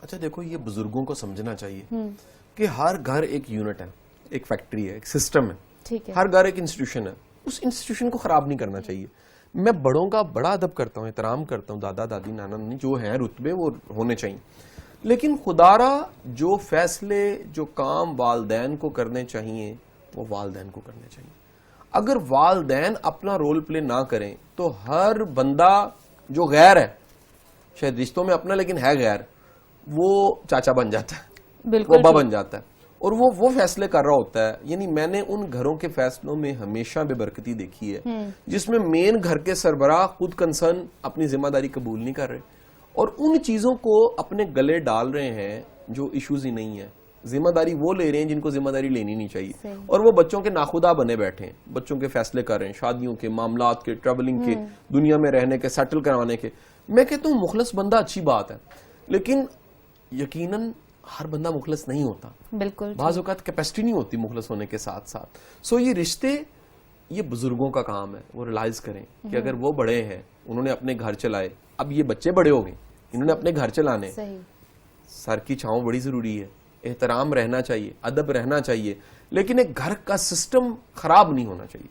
اچھا دیکھو یہ بزرگوں کو سمجھنا چاہیے کہ ہر گھر ایک یونٹ ہے, ایک فیکٹری ہے, ایک سسٹم ہے, ہر گھر ایک انسٹیٹیوشن ہے, اس انسٹیٹیوشن کو خراب نہیں کرنا چاہیے. میں بڑوں کا بڑا ادب کرتا ہوں, احترام کرتا ہوں, دادا دادی نانا نانی جو ہیں رتبے وہ ہونے چاہیے, لیکن خدارا جو فیصلے جو کام والدین کو کرنے چاہیے وہ والدین کو کرنے چاہیے. اگر والدین اپنا رول پلے نہ کریں تو ہر بندہ جو غیر ہے, شاید رشتوں میں اپنا لیکن ہے غیر, وہ چاچا بن جاتا ہے, وہ ابا بن جاتا ہے, اور وہ فیصلے کر رہا ہوتا ہے. یعنی میں نے ان گھروں کے فیصلوں میں ہمیشہ بے برکتی دیکھی ہے جس میں مین گھر کے سربراہ خود کنسرن اپنی ذمہ داری قبول نہیں کر رہے اور ان چیزوں کو اپنے گلے ڈال رہے ہیں جو ایشوز ہی نہیں ہے. ذمہ داری وہ لے رہے ہیں جن کو ذمہ داری لینی نہیں چاہیے, اور وہ بچوں کے ناخدا بنے بیٹھے ہیں, بچوں کے فیصلے کر رہے ہیں, شادیوں کے, معاملات کے, ٹریولنگ کے, دنیا میں رہنے کے, سیٹل کروانے کے. میں کہتا ہوں مخلص بندہ اچھی بات ہے, لیکن یقیناً ہر بندہ مخلص نہیں ہوتا. بالکل بعض اوقات کیپیسٹی نہیں ہوتی مخلص ہونے کے ساتھ ساتھ. سو یہ رشتے یہ بزرگوں کا کام ہے, وہ ریلائز کریں کہ اگر وہ بڑے ہیں, انہوں نے اپنے گھر چلائے, اب یہ بچے بڑے ہو گئے, انہوں نے اپنے گھر چلانے, سر کی چھاؤں بڑی ضروری ہے, احترام رہنا چاہیے, ادب رہنا چاہیے, لیکن ایک گھر کا سسٹم خراب نہیں ہونا چاہیے.